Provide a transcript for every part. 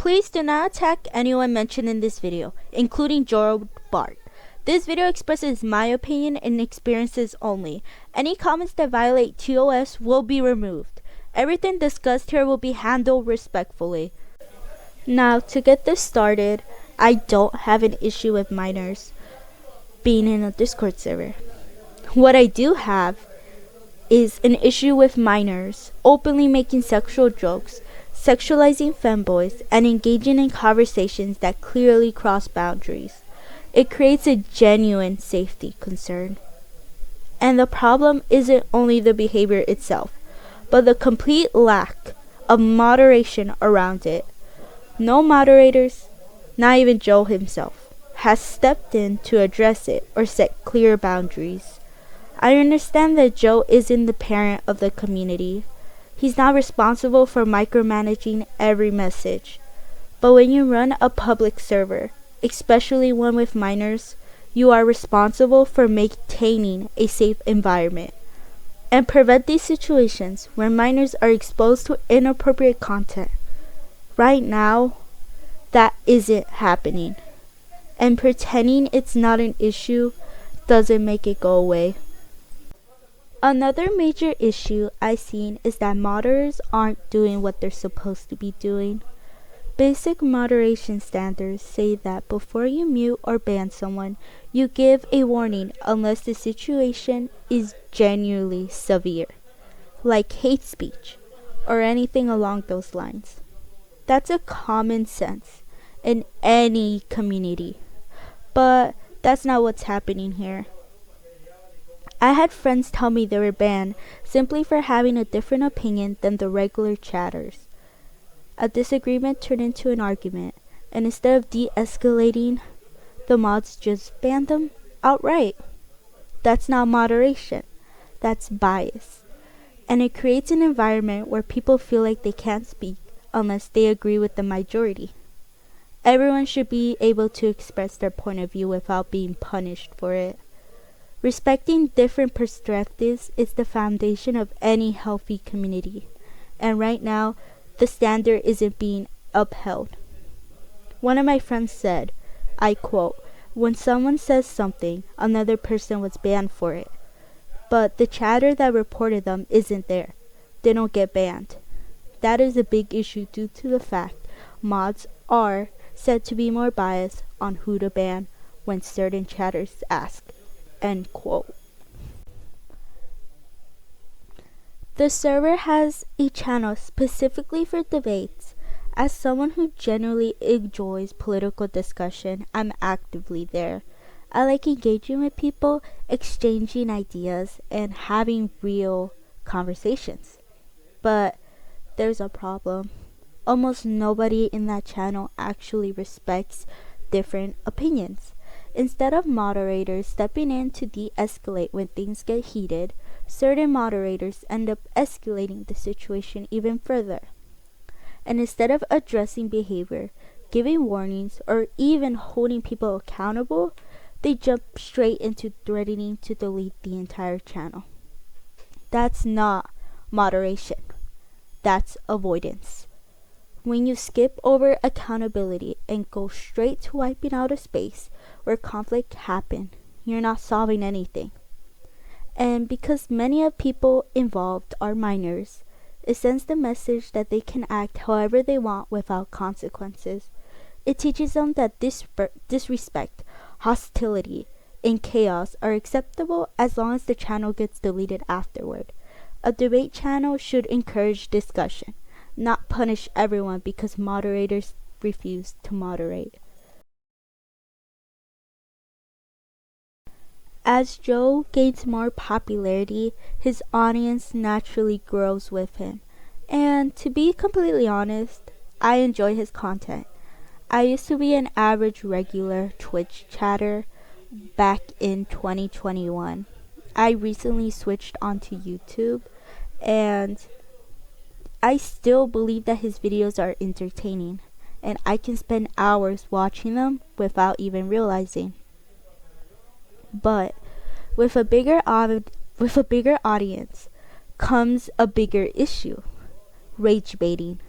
Please do not attack anyone mentioned in this video, including Joe Bart. This video expresses my opinion and experiences only. Any comments that violate TOS will be removed. Everything discussed here will be handled respectfully. Now, to get this started, I don't have an issue with minors being in a Discord server. What I do have is an issue with minors openly making sexual jokes, sexualizing femboys, and engaging in conversations that clearly cross boundaries. It creates a genuine safety concern. And the problem isn't only the behavior itself, but the complete lack of moderation around it. No moderators, not even Joe himself, has stepped in to address it or set clear boundaries. I understand that Joe isn't the parent of the community. He's not responsible for micromanaging every message. But when you run a public server, especially one with minors, you are responsible for maintaining a safe environment and prevent these situations where minors are exposed to inappropriate content. Right now, that isn't happening. And pretending it's not an issue doesn't make it go away. Another major issue I've seen is that moderators aren't doing what they're supposed to be doing. Basic moderation standards say that before you mute or ban someone, you give a warning unless the situation is genuinely severe, like hate speech or anything along those lines. That's a common sense in any community, but that's not what's happening here. I had friends tell me they were banned simply for having a different opinion than the regular chatters. A disagreement turned into an argument, and instead of de-escalating, the mods just banned them outright. That's not moderation. That's bias. And it creates an environment where people feel like they can't speak unless they agree with the majority. Everyone should be able to express their point of view without being punished for it. Respecting different perspectives is the foundation of any healthy community, and right now, the standard isn't being upheld. One of my friends said, I quote, "When someone says something, another person was banned for it. But the chatter that reported them isn't there. They don't get banned." That is a big issue due to the fact mods are said to be more biased on who to ban when certain chatters ask. End quote. The server has a channel specifically for debates. As someone who genuinely enjoys political discussion, I'm actively there. I like engaging with people, exchanging ideas, and having real conversations. But there's a problem. Almost nobody in that channel actually respects different opinions. Instead of moderators stepping in to de-escalate when things get heated, certain moderators end up escalating the situation even further. And instead of addressing behavior, giving warnings, or even holding people accountable, they jump straight into threatening to delete the entire channel. That's not moderation. That's avoidance. When you skip over accountability and go straight to wiping out a space where conflict happened, you're not solving anything. And because many of people involved are minors, it sends the message that they can act however they want without consequences. It teaches them that disrespect, hostility, and chaos are acceptable as long as the channel gets deleted afterward. A debate channel should encourage discussion, not punish everyone because moderators refuse to moderate. As Joe gains more popularity, his audience naturally grows with him. And to be completely honest, I enjoy his content. I used to be an average regular Twitch chatter back in 2021. I recently switched onto YouTube, and I still believe that his videos are entertaining, and I can spend hours watching them without even realizing. But with a bigger audience comes a bigger issue: rage baiting.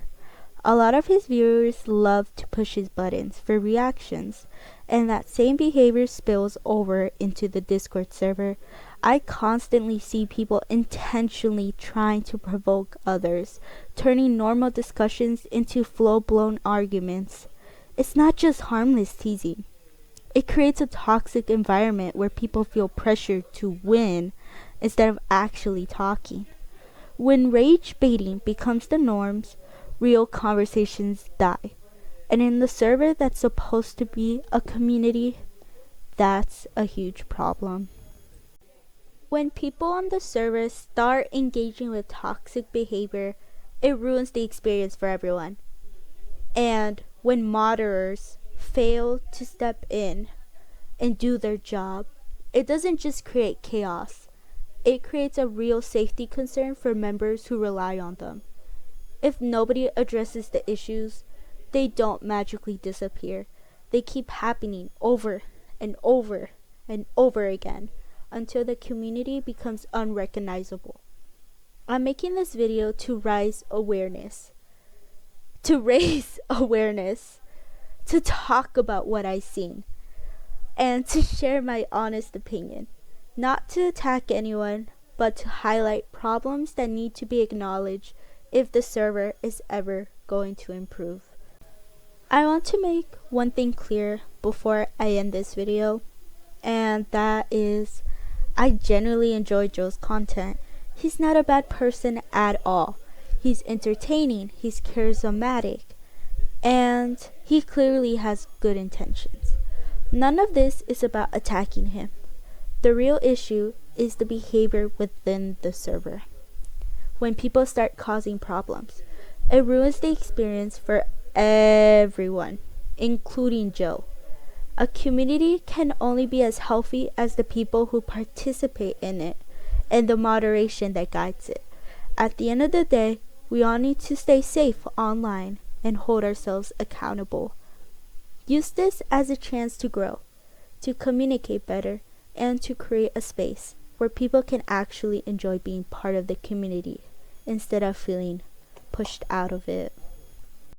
A lot of his viewers love to push his buttons for reactions, and that same behavior spills over into the Discord server. I constantly see people intentionally trying to provoke others, turning normal discussions into full-blown arguments. It's not just harmless teasing. It creates a toxic environment where people feel pressured to win instead of actually talking. When rage baiting becomes the norms, real conversations die. And in the server that's supposed to be a community, that's a huge problem. When people on the server start engaging with toxic behavior, it ruins the experience for everyone. And when moderators fail to step in and do their job, it doesn't just create chaos. It creates a real safety concern for members who rely on them. If nobody addresses the issues, they don't magically disappear. They keep happening over and over and over again until the community becomes unrecognizable. I'm making this video to raise awareness, to talk about what I've seen, and to share my honest opinion. Not to attack anyone, but to highlight problems that need to be acknowledged if the server is ever going to improve. I want to make one thing clear before I end this video, and that is I genuinely enjoy Joe's content. He's not a bad person at all. He's entertaining, he's charismatic, and he clearly has good intentions. None of this is about attacking him. The real issue is the behavior within the server. When people start causing problems, it ruins the experience for everyone, including Joe. A community can only be as healthy as the people who participate in it and the moderation that guides it. At the end of the day, we all need to stay safe online and hold ourselves accountable. Use this as a chance to grow, to communicate better, and to create a space where people can actually enjoy being part of the community instead of feeling pushed out of it.